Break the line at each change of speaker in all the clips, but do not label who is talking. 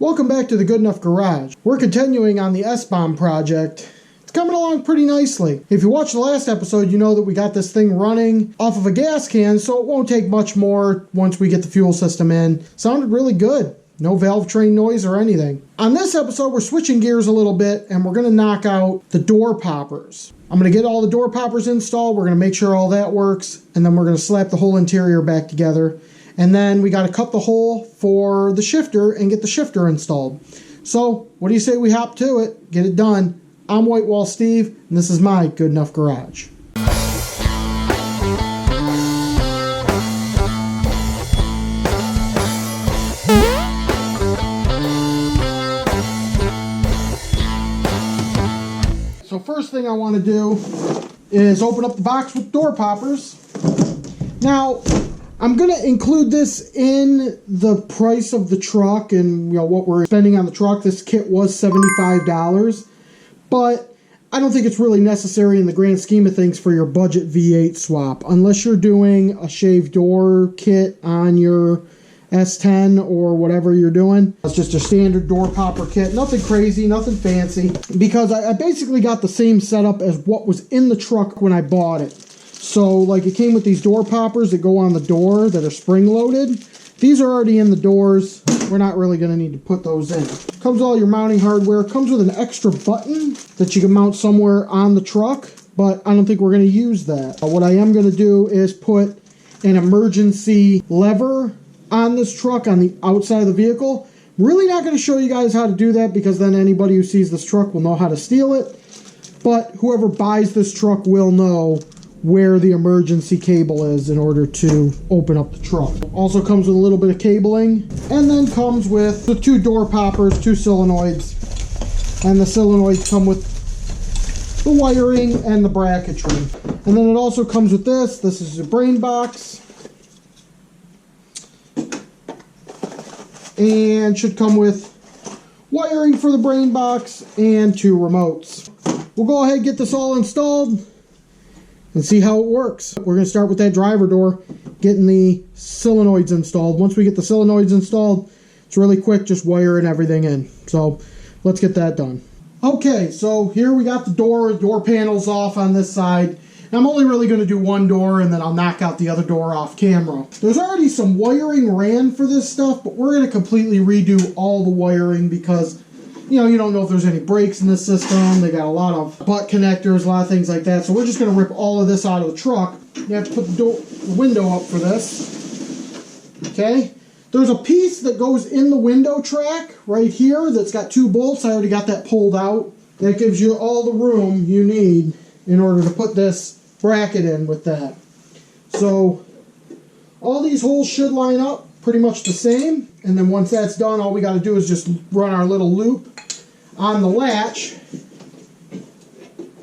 Welcome back to the Good Enough Garage. We're continuing on the S-bomb project. It's coming along pretty nicely. If you watched the last episode, you know that we got this thing running off of a gas can, so it won't take much more once we get the fuel system in. Sounded really good. No valve train noise or anything. On this episode, we're switching gears a little bit, and we're going to knock out the door poppers. I'm going to get all the door poppers installed. We're going to make sure all that works, and then we're going to slap the whole interior back together. And then we got to cut the hole for the shifter and get the shifter installed. So, what do you say we hop to it, get it done? I'm White Wall Steve, and this is my Good Enough Garage. So first thing I want to do is open up the box with door poppers. Now, I'm going to include this in the price of the truck and what we're spending on the truck. This kit was $75, but I don't think it's really necessary in the grand scheme of things for your budget V8 swap, unless you're doing a shaved door kit on your S-10 or whatever you're doing. It's just a standard door popper kit, nothing crazy, nothing fancy, because I basically got the same setup as what was in the truck when I bought it. So, like, it came with these door poppers that go on the door that are spring-loaded. These are already in the doors. We're not really going to need to put those in. Comes with all your mounting hardware. Comes with an extra button that you can mount somewhere on the truck, but I don't think we're going to use that. What I am going to do is put an emergency lever on this truck on the outside of the vehicle. I'm really not going to show you guys how to do that because then anybody who sees this truck will know how to steal it. But whoever buys this truck will know where the emergency cable is in order to open up the truck. Also comes with a little bit of cabling, and then comes with the two door poppers, two solenoids, and the solenoids come with the wiring and the bracketry. And then it also comes with this. This is a brain box, and should come with wiring for the brain box and two remotes. We'll go ahead and get this all installed and see how it works. We're going to start with that driver door, getting the solenoids installed. Once we get the solenoids installed, it's really quick, just wiring everything in. So let's get that done. Okay, so here we got the door panels off on this side. And I'm only really going to do one door, and then I'll knock out the other door off camera. There's already some wiring ran for this stuff, but we're going to completely redo all the wiring because you don't know if there's any breaks in the system. They got a lot of butt connectors, a lot of things like that. So we're just going to rip all of this out of the truck. You have to put the window up for this. Okay. There's a piece that goes in the window track right here that's got two bolts. I already got that pulled out. That gives you all the room you need in order to put this bracket in with that. So all these holes should line up pretty much the same. And then once that's done, all we got to do is just run our little loop on the latch,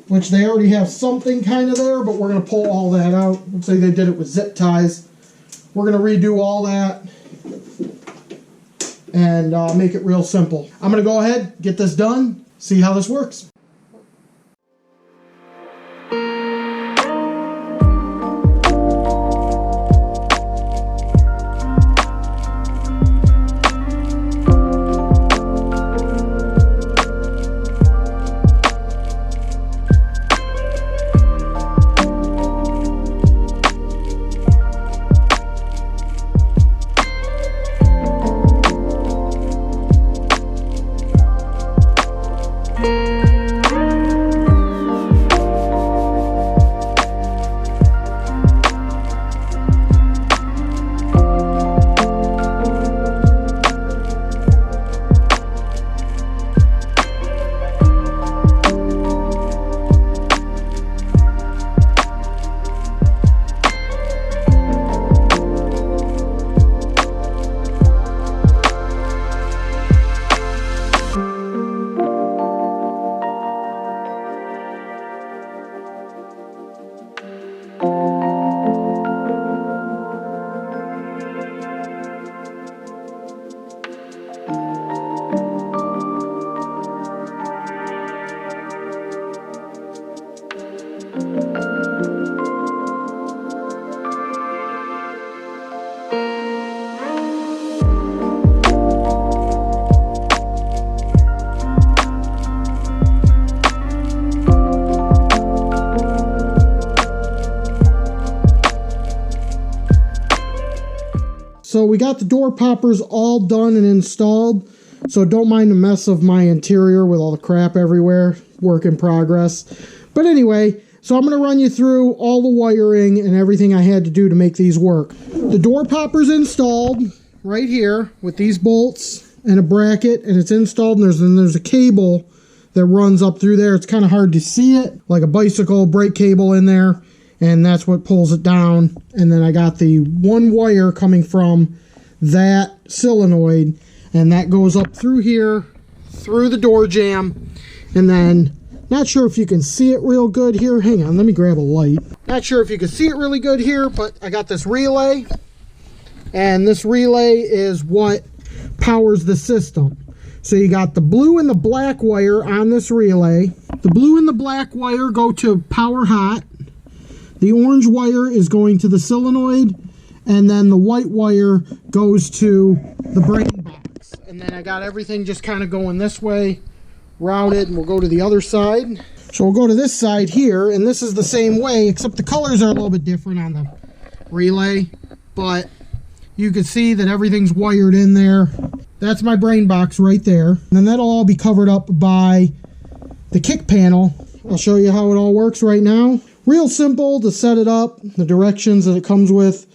which they already have something kind of there, but we're going to pull all that out. Looks like they did it with zip ties. We're going to redo all that and make it real simple. I'm going to go ahead, get this done, see how this works. we got the door poppers all done and installed. So don't mind the mess of my interior with all the crap everywhere. Work in progress. But anyway, so I'm going to run you through all the wiring and everything I had to do to make these work. The door popper's installed right here with these bolts and a bracket, and it's installed, and there's a cable that runs up through there. It's kind of hard to see it, like a bicycle brake cable in there, and that's what pulls it down. And then I got the one wire coming from that solenoid, and that goes up through here, through the door jamb, and then, not sure if you can see it real good here. Hang on, let me grab a light. Not sure if you can see it really good here, but I got this relay, and this relay is what powers the system. So you got the blue and the black wire on this relay. The blue and the black wire go to power hot. The orange wire is going to the solenoid, and then the white wire goes to the brain box. And then I got everything just kind of going this way, routed, and we'll go to the other side. So we'll go to this side here, and this is the same way, except the colors are a little bit different on the relay, but you can see that everything's wired in there. That's my brain box right there. And then that'll all be covered up by the kick panel. I'll show you how it all works right now. Real simple to set it up. The directions that it comes with,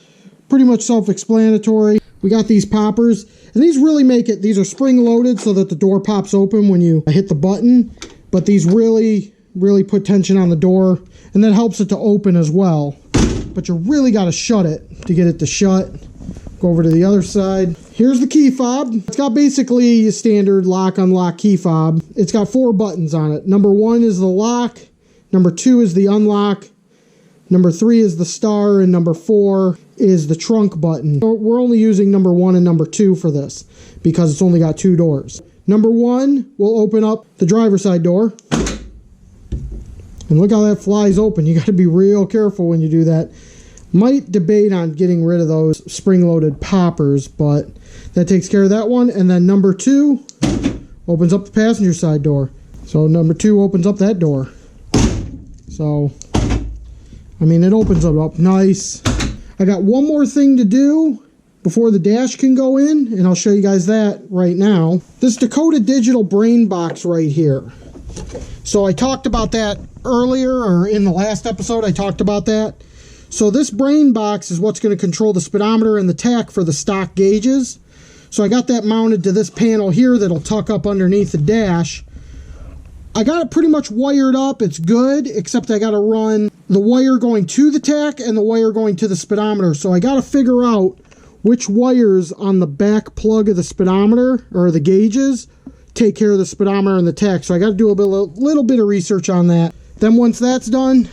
pretty much self-explanatory. We got these poppers, and these really make it, these are spring-loaded so that the door pops open when you hit the button. But these really put tension on the door, and that helps it to open as well. But you really got to shut it to get it to shut. Go over to the other side. Here's the key fob. It's got basically a standard lock-unlock key fob. It's got 4 buttons on it. Number 1 is the lock. Number 2 is the unlock. Number 3 is the star. And number 4 is the trunk button. We're only using number 1 and number 2 for this because it's only got 2 doors. Number 1 will open up the driver's side door. And look how that flies open. You got to be real careful when you do that. Might debate on getting rid of those spring-loaded poppers, but that takes care of that one. And then number 2 opens up the passenger side door. So number 2 opens up that door. So, I mean, it opens it up nice. I got one more thing to do before the dash can go in, and I'll show you guys that right now. This Dakota digital brain box right here. So I talked about that earlier, or in the last episode I talked about that. So this brain box is what's going to control the speedometer and the tach for the stock gauges. So I got that mounted to this panel here that'll tuck up underneath the dash. I got it pretty much wired up. It's good, except I got to run the wire going to the tach and the wire going to the speedometer. So I got to figure out which wires on the back plug of the speedometer, or the gauges, take care of the speedometer and the tach. So I got to do a little bit of research on that. Then once that's done,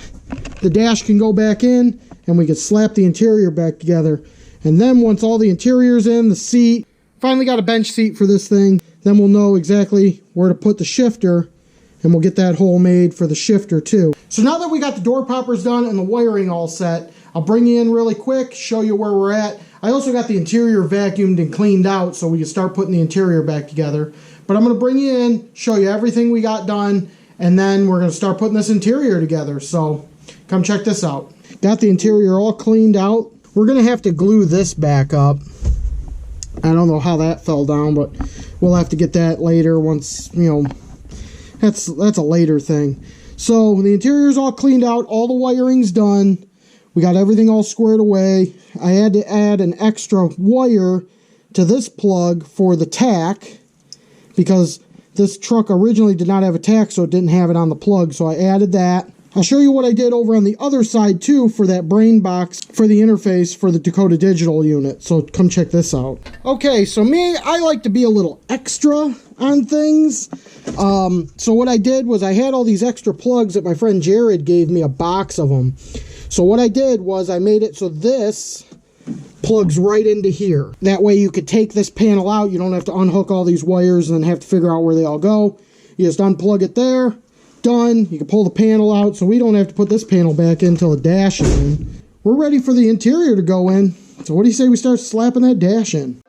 the dash can go back in, and we can slap the interior back together. And then once all the interior's in, the seat, finally got a bench seat for this thing, then we'll know exactly where to put the shifter, and we'll get that hole made for the shifter too. So now that we got the door poppers done and the wiring all set, I'll bring you in really quick, show you where we're at. I also got the interior vacuumed and cleaned out so we can start putting the interior back together. But I'm going to bring you in, show you everything we got done, and then we're going to start putting this interior together. So come check this out. Got the interior all cleaned out. We're going to have to glue this back up. I don't know how that fell down, but we'll have to get that later once, you know, that's a later thing. So the interior's all cleaned out. All the wiring's done. We got everything all squared away. I had to add an extra wire to this plug for the tach because this truck originally did not have a tach, so it didn't have it on the plug. So I added that. I'll show you what I did over on the other side too for that brain box for the interface for the Dakota digital unit. So come check this out. Okay, so me, I like to be a little extra on things. So what I did was I had all these extra plugs that my friend Jared gave me a box of them. So what I did was I made it so this plugs right into here. That way you could take this panel out. You don't have to unhook all these wires and then have to figure out where they all go. You just unplug it there. Done. You can pull the panel out, so we don't have to put this panel back in until the dash is in. We're ready for the interior to go in. So what do you say we start slapping that dash in?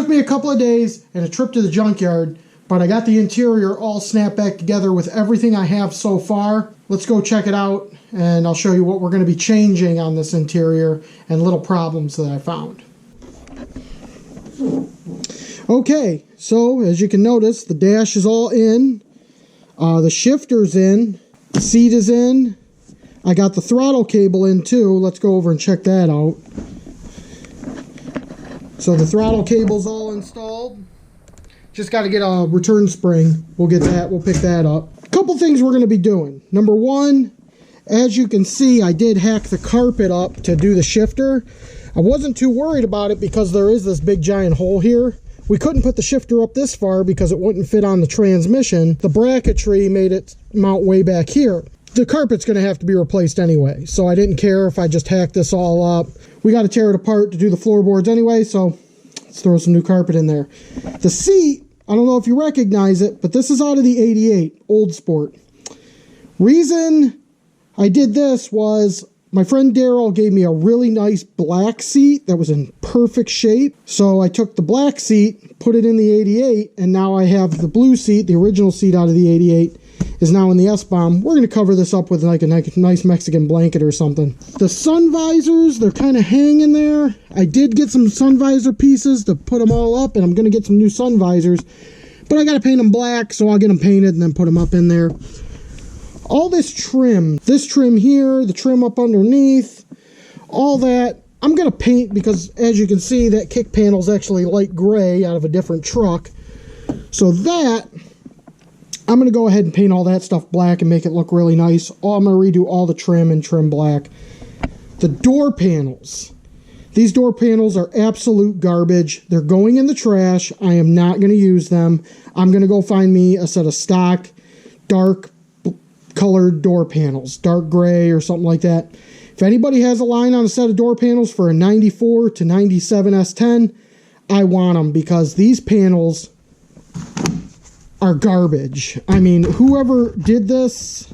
Took me a couple of days and a trip to the junkyard, but I got the interior all snapped back together with everything I have so far. Let's go check it out, and I'll show you what we're going to be changing on this interior and little problems that I found. Okay, so as you can notice, the dash is all in, the shifter's in, the seat is in, I got the throttle cable in too. Let's go over and check that out. So the throttle cable's all installed. Just got to get a return spring. We'll get that. We'll pick that up. A couple things we're going to be doing. Number one, as you can see, I did hack the carpet up to do the shifter. I wasn't too worried about it because there is this big giant hole here. We couldn't put the shifter up this far because it wouldn't fit on the transmission. The bracketry made it mount way back here. The carpet's going to have to be replaced anyway, so I didn't care if I just hacked this all up. We got to tear it apart to do the floorboards anyway, so let's throw some new carpet in there. The seat, I don't know if you recognize it, but this is out of the 88 Old Sport. Reason I did this was my friend Daryl gave me a really nice black seat that was in perfect shape. So I took the black seat, put it in the 88, and now I have the blue seat, the original seat out of the 88, is now in the S-bomb. We're going to cover this up with like a nice Mexican blanket or something. The sun visors, they're kind of hanging there. I did get some sun visor pieces to put them all up, and I'm going to get some new sun visors. But I got to paint them black, so I'll get them painted and then put them up in there. All this trim here, the trim up underneath, all that, I'm going to paint because, as you can see, that kick panel is actually light gray out of a different truck. So that, I'm going to go ahead and paint all that stuff black and make it look really nice. I'm going to redo all the trim and trim black. The door panels. These door panels are absolute garbage. They're going in the trash. I am not going to use them. I'm going to go find me a set of stock, dark colored door panels, dark gray or something like that. If anybody has a line on a set of door panels for a 94 to 97 S10, I want them because these panels are garbage. I mean, whoever did this,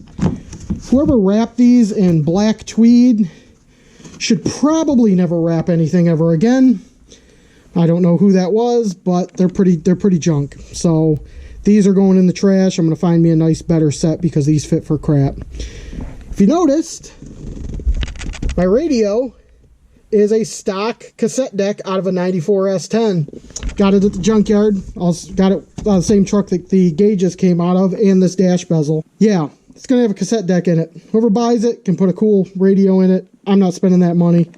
whoever wrapped these in black tweed should probably never wrap anything ever again. I don't know who that was, but they're pretty junk. So these are going in the trash. I'm going to find me a nice, better set because these fit for crap. If you noticed, my radio is a stock cassette deck out of a 94 S10. Got it at the junkyard. Got it on the same truck that the gauges came out of and this dash bezel. Yeah, it's going to have a cassette deck in it. Whoever buys it can put a cool radio in it. I'm not spending that money.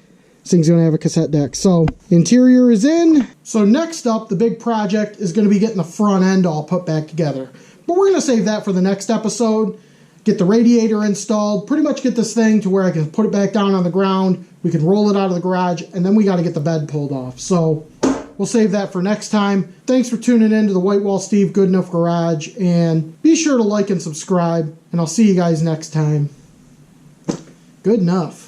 This thing's going to have a cassette deck. So, interior is in. So next up, the big project is going to be getting the front end all put back together. But we're going to save that for the next episode. Get the radiator installed. Pretty much get this thing to where I can put it back down on the ground. We can roll it out of the garage. And then we got to get the bed pulled off. So, we'll save that for next time. Thanks for tuning in to the White Wall Steve Good Enough Garage. And be sure to like and subscribe. And I'll see you guys next time. Good enough.